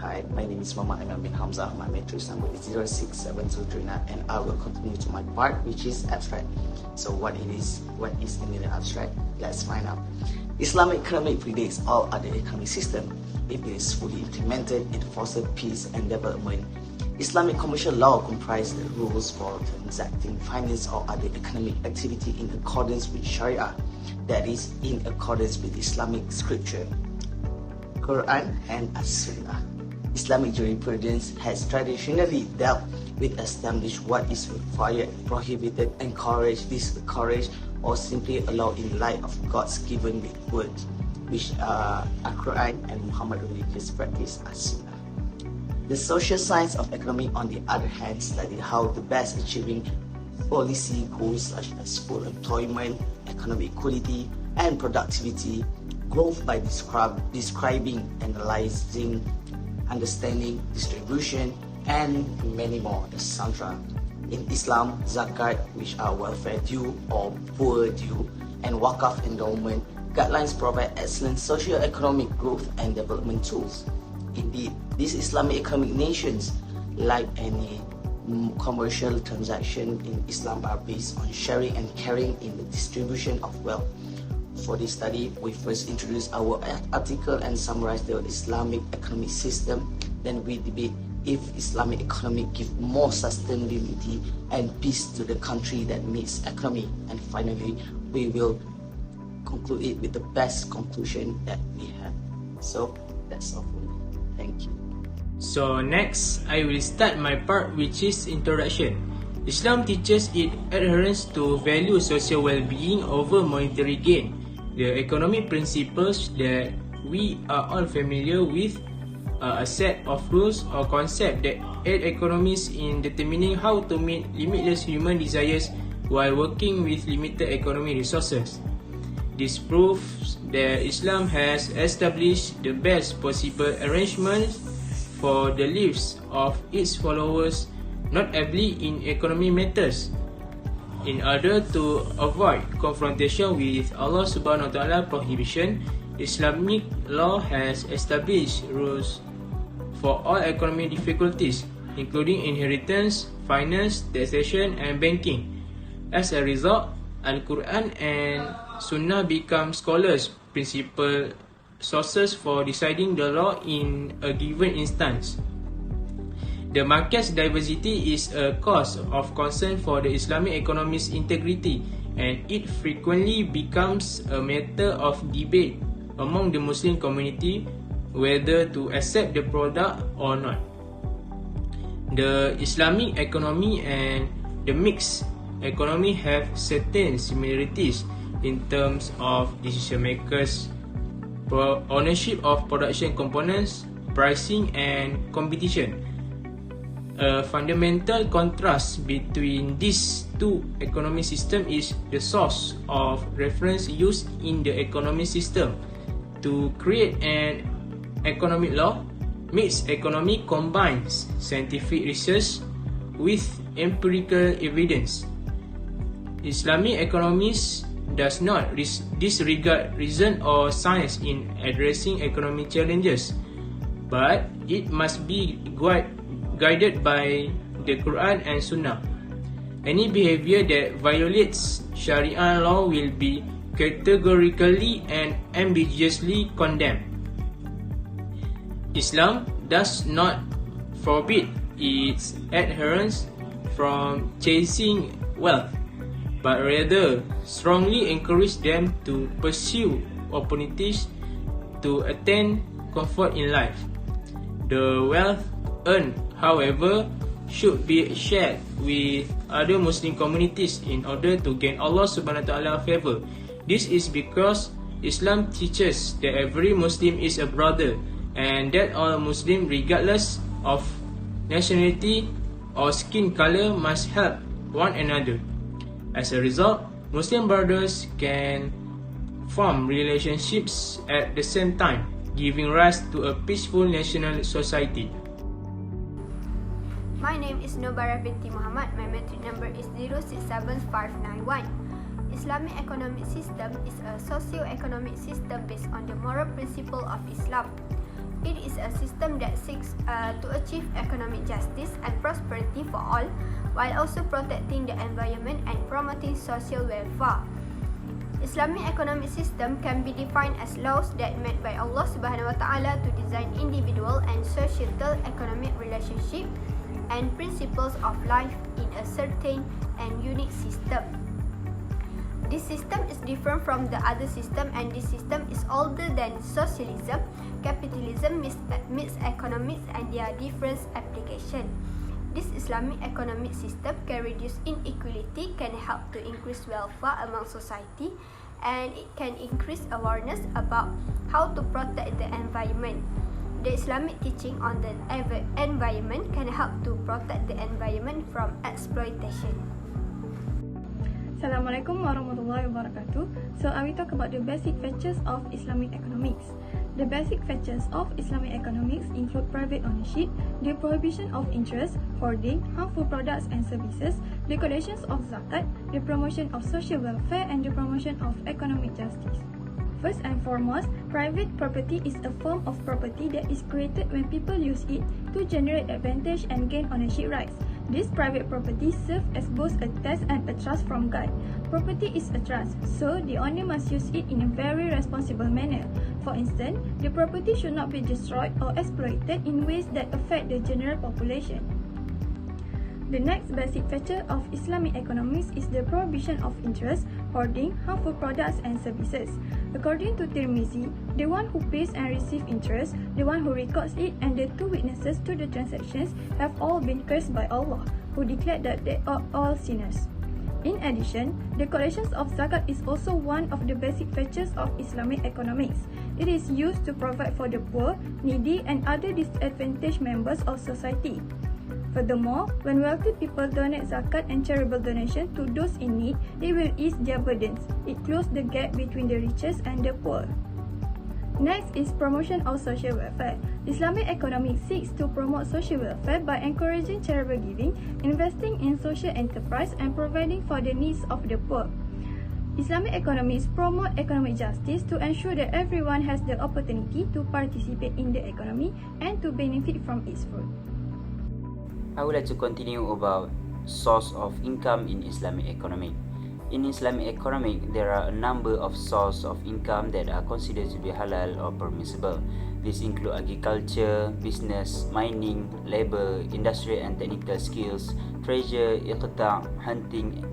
Hi, my name is Muhammad bin HAMZAH. My matrix number is 067239, and I will continue to my part, which is abstract. So what is in the abstract? Let's find out. Islamic economy predates all other economic systems. It is fully implemented, it fosters peace and development. Islamic commercial law comprises the rules for transacting finance or other economic activity in accordance with Sharia, that is, in accordance with Islamic scripture, Quran and As-Sunnah. Islamic jurisprudence has traditionally dealt with establish what is required, prohibited, encouraged, discouraged, or simply allowed in light of God's given words, which are Quran and Muhammad religious practice As-Sunnah. The social science of economy, on the other hand, study how the best achieving policy goals such as full employment, economic equality, and productivity, growth by describing, analyzing, understanding, distribution, and many more, etc. In Islam, zakat, which are welfare due or poor due, and wakaf endowment guidelines provide excellent socio-economic growth and development tools. Indeed, these Islamic economic nations, like any commercial transaction in Islam, are based on sharing and caring in the distribution of wealth. For this study, we first introduce our article and summarize the Islamic economic system. Then we debate if Islamic economy gives more sustainability and peace to the country that needs economy. And finally, we will conclude it with the best conclusion that we have. So that's all for me. Thank you. So next, I will start my part, which is introduction. Islam teaches its adherents to value social well-being over monetary gain. The economic principles that we are all familiar with are a set of rules or concepts that aid economists in determining how to meet limitless human desires while working with limited economic resources. This proves that Islam has established the best possible arrangements for the lives of its followers, notably in economic matters. In order to avoid confrontation with Allah Subhanahu wa Ta'ala prohibition, Islamic law has established rules for all economic difficulties, including inheritance, finance, taxation, and banking. As a result, Al-Quran and Sunnah become scholars' principal sources for deciding the law in a given instance. The market's diversity is a cause of concern for the Islamic economy's integrity, and it frequently becomes a matter of debate among the Muslim community whether to accept the product or not. The Islamic economy and the mixed economy have certain similarities in terms of decision makers, ownership of production components, pricing, and competition. A fundamental contrast between these two economic systems is the source of reference used in the economic system. To create an economic law, mixed economy combines scientific research with empirical evidence. Islamic economists does not disregard reason or science in addressing economic challenges, but it must be guided by the Quran and Sunnah. Any behavior that violates Sharia law will be categorically and ambiguously condemned. Islam does not forbid its adherents from chasing wealth, but rather strongly encourage them to pursue opportunities to attain comfort in life. The wealth earned, however, should be shared with other Muslim communities in order to gain Allah Subhanahu wa Ta'ala favor. This is because Islam teaches that every Muslim is a brother, and that all Muslims, regardless of nationality or skin color, must help one another. As a result, Muslim brothers can form relationships at the same time, giving rise to a peaceful national society. My name is BINTI Muhammad. My matric number is 067591. Islamic economic system is a socio-economic system based on the moral principle of Islam. It is a system that seeks to achieve economic justice and prosperity for all, while also protecting the environment and promoting social welfare. Islamic economic system can be defined as laws that made by Allah Subhanahu wa Taala to design individual and societal economic relationship and principles of life in a certain and unique system. This system is different from the other system, and this system is older than socialism. Capitalism meets economics and their different application. This Islamic economic system can reduce inequality, can help to increase welfare among society, and it can increase awareness about how to protect the environment. The Islamic teaching on the environment can help to protect the environment from exploitation. Assalamualaikum warahmatullahi wabarakatuh. So I will talk about the basic features of Islamic economics. The basic features of Islamic economics include private ownership, the prohibition of interest, hoarding, harmful products and services, the collections of zakat, the promotion of social welfare, and the promotion of economic justice. First and foremost, private property is a form of property that is created when people use it to generate advantage and gain ownership rights. This private property serves as both a test and a trust from God. Property is a trust, so the owner must use it in a very responsible manner. For instance, the property should not be destroyed or exploited in ways that affect the general population. The next basic feature of Islamic economics is the prohibition of interest, hoarding, harmful products and services. According to Tirmizi, the one who pays and receives interest, the one who records it, and the two witnesses to the transactions have all been cursed by Allah, who declared that they are all sinners. In addition, the collections of zakat is also one of the basic features of Islamic economics. It is used to provide for the poor, needy, and other disadvantaged members of society. Furthermore, when wealthy people donate zakat and charitable donation to those in need, it will ease their burdens. It closes the gap between the richest and the poor. Next is promotion of social welfare. Islamic economics seeks to promote social welfare by encouraging charitable giving, investing in social enterprise, and providing for the needs of the poor. Islamic economics promote economic justice to ensure that everyone has the opportunity to participate in the economy and to benefit from its fruit. I would like to continue about source of income in Islamic economic. In Islamic economic, there are a number of sources of income that are considered to be halal or permissible. These include agriculture, business, mining, labor, industrial and technical skills, treasure, iqta', hunting,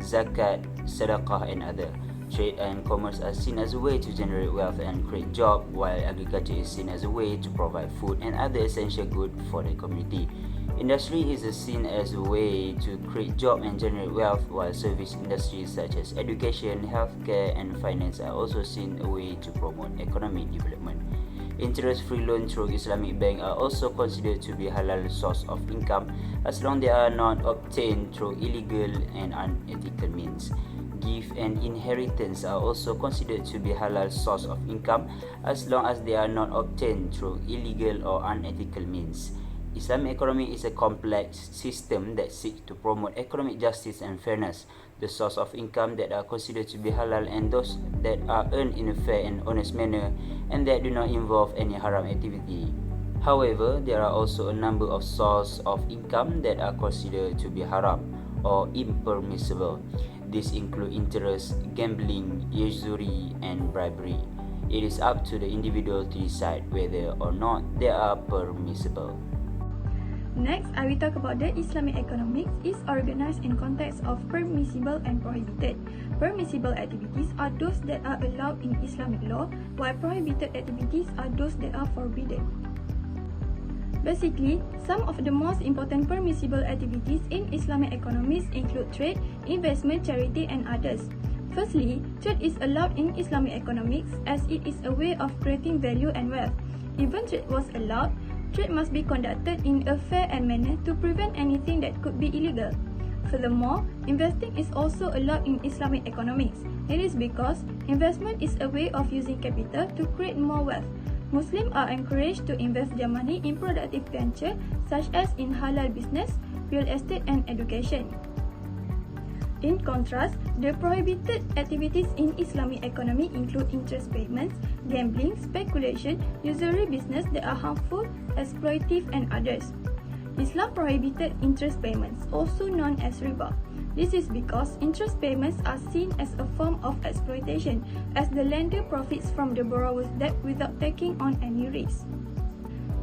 zakat, sadaqah and other. Trade and commerce are seen as a way to generate wealth and create jobs, while agriculture is seen as a way to provide food and other essential goods for the community. Industry is seen as a way to create jobs and generate wealth, while service industries such as education, healthcare and finance are also seen a way to promote economic development. Interest-free loans through Islamic bank are also considered to be halal source of income as long as they are not obtained through illegal and unethical means. Gift and inheritance are also considered to be halal source of income as long as they are not obtained through illegal or unethical means. Islamic economy is a complex system that seeks to promote economic justice and fairness. The source of income that are considered to be halal and those that are earned in a fair and honest manner and that do not involve any haram activity. However, there are also a number of sources of income that are considered to be haram or impermissible. These include interest, gambling, usury, and bribery. It is up to the individual to decide whether or not they are permissible. Next, I will talk about the Islamic economics is organized in context of permissible and prohibited. Permissible activities are those that are allowed in Islamic law, while prohibited activities are those that are forbidden. Basically, some of the most important permissible activities in Islamic economics include trade, investment, charity, and others. Firstly, trade is allowed in Islamic economics as it is a way of creating value and wealth. Even trade was allowed, trade must be conducted in a fair manner to prevent anything that could be illegal. Furthermore, investing is also allowed in Islamic economics. It is because investment is a way of using capital to create more wealth. Muslims are encouraged to invest their money in productive ventures such as in halal business, real estate and education. In contrast, the prohibited activities in Islamic economy include interest payments, gambling, speculation, usury business that are harmful, exploitative and others. Islam prohibited interest payments, also known as riba. This is because interest payments are seen as a form of exploitation, as the lender profits from the borrower's debt without taking on any risk.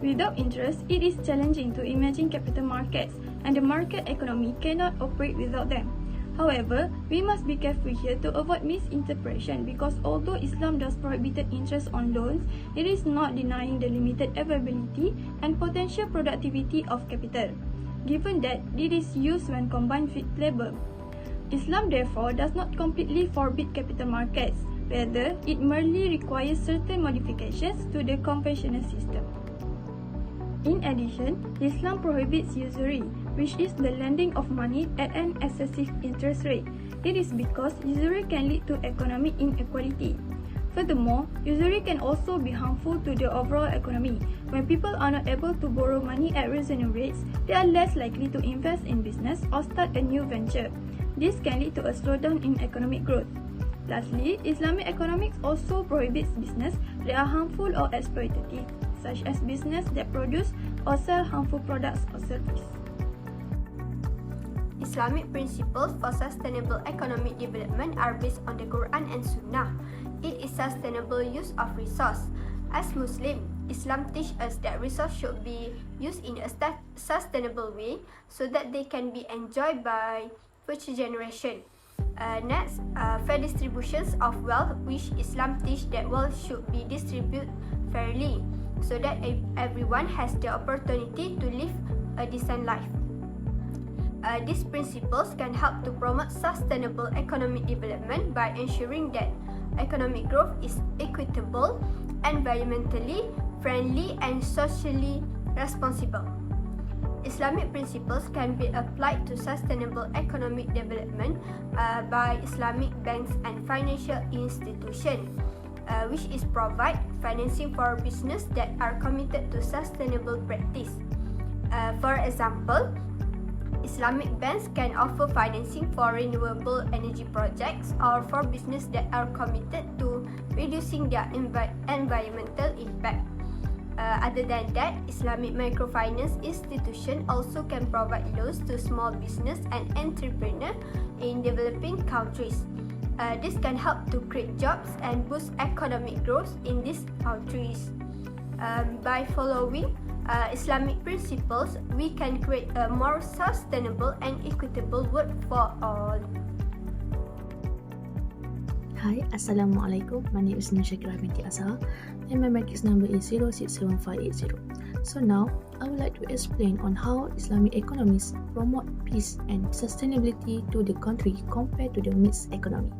Without interest, it is challenging to imagine capital markets, and the market economy cannot operate without them. However, we must be careful here to avoid misinterpretation, because although Islam does prohibit interest on loans, it is not denying the limited availability and potential productivity of capital, given that it is used when combined with labor. Islam therefore does not completely forbid capital markets, rather it merely requires certain modifications to the conventional system. In addition, Islam prohibits usury, which is the lending of money at an excessive interest rate. It is because usury can lead to economic inequality. Furthermore, usury can also be harmful to the overall economy. When people are not able to borrow money at reasonable rates, they are less likely to invest in business or start a new venture. This can lead to a slowdown in economic growth. Lastly, Islamic economics also prohibits business that are harmful or exploitative, such as business that produce or sell harmful products or services. Islamic principles for sustainable economic development are based on the Quran and Sunnah. It is sustainable use of resource. As Muslim, Islam teaches us that resources should be used in a sustainable way so that they can be enjoyed by future generation. Next, fair distributions of wealth, which Islam teaches that wealth should be distributed fairly so that everyone has the opportunity to live a decent life. These principles can help to promote sustainable economic development by ensuring that economic growth is equitable, environmentally friendly, and socially responsible. Islamic principles can be applied to sustainable economic development by Islamic banks and financial institutions, which is provide financing for business that are committed to sustainable practice. For example, Islamic banks can offer financing for renewable energy projects or for business that are committed to reducing their environmental impact. Other than that, Islamic microfinance institutions also can provide loans to small business and entrepreneurs in developing countries. This can help to create jobs and boost economic growth in these countries. By following Islamic principles, we can create a more sustainable and equitable world for all. Hi, Assalamualaikum. My name is SYAQIRAH binti AZAHAR and my matrix number is 067580. So now, I would like to explain on how Islamic economies promote peace and sustainability to the country compared to the mixed economy.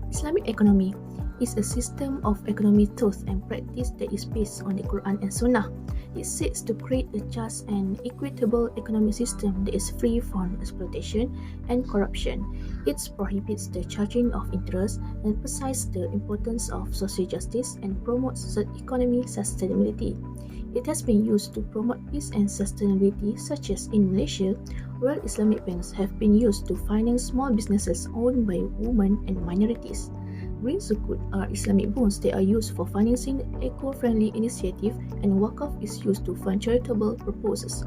Islamic economy is a system of economic thought and practice that is based on the Quran and Sunnah. It seeks to create a just and equitable economic system that is free from exploitation and corruption. It prohibits the charging of interest, emphasizes the importance of social justice, and promotes economic sustainability. It has been used to promote peace and sustainability, such as in Malaysia, where Islamic banks have been used to finance small businesses owned by women and minorities. Green Sukuk are Islamic bonds that are used for financing eco-friendly initiatives, and Waqaf is used to fund charitable purposes.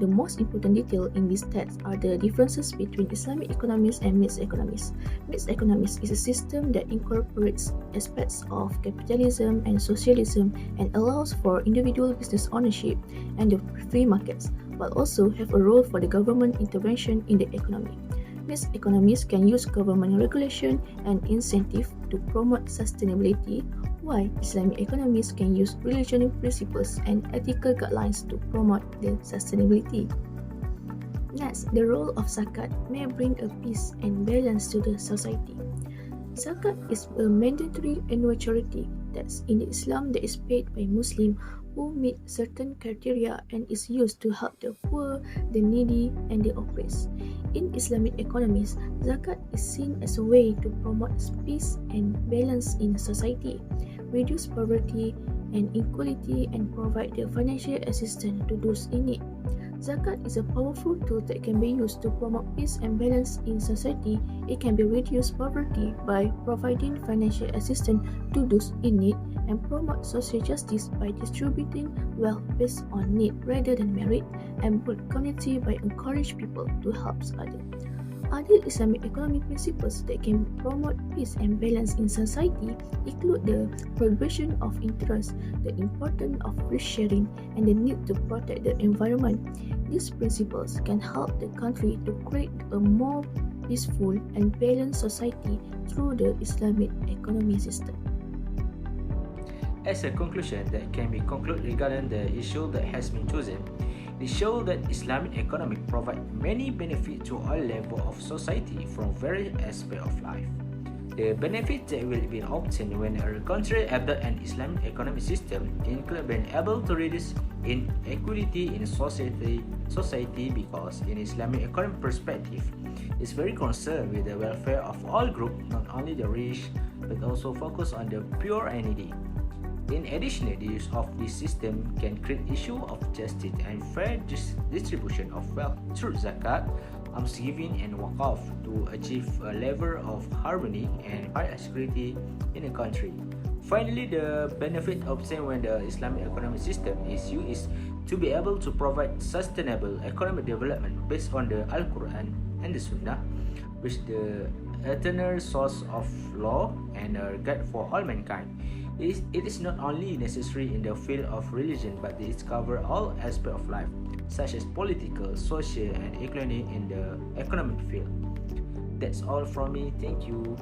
The most important detail in these texts are the differences between Islamic economies and mixed economies. Mixed economies is a system that incorporates aspects of capitalism and socialism and allows for individual business ownership and the free markets, but also have a role for the government intervention in the economy. Mixed economies can use government regulation and incentive to promote sustainability, while Islamic economies can use religious principles and ethical guidelines to promote the sustainability. Next, the role of zakat may bring a peace and balance to the society. Zakat is a mandatory annual charity that's in Islam that is paid by Muslims who meet certain criteria and is used to help the poor, the needy, and the oppressed. In Islamic economies, zakat is seen as a way to promote peace and balance in society, reduce poverty and inequality, and provide the financial assistance to those in need. Zakat is a powerful tool that can be used to promote peace and balance in society. It can be reduce poverty by providing financial assistance to those in need and promote social justice by distributing wealth based on need rather than merit, and build community by encourage people to help others. Other Islamic economic principles that can promote peace and balance in society include the prohibition of interest, the importance of risk sharing, and the need to protect the environment. These principles can help the country to create a more peaceful and balanced society through the Islamic economic system. As a conclusion that can be concluded regarding the issue that has been chosen, it shows that Islamic economic provide many benefits to all levels of society from various aspects of life. The benefits that will be obtained when a country adopts an Islamic economic system include being able to reduce inequality in society because in Islamic economic perspective, it's very concerned with the welfare of all groups, not only the rich, but also focus on the poor and needy. In addition, the use of this system can create issue of justice and fair distribution of wealth through zakat, almsgiving, and waqaf to achieve a level of harmony and higher security in a country. Finally, the benefit obtained when the Islamic economic system is used is to be able to provide sustainable economic development based on the Al-Quran and the Sunnah, which the eternal source of law and a guide for all mankind. It is not only necessary in the field of religion, but it covers all aspects of life, such as political, social, and economic in the economic field. That's all from me. Thank you.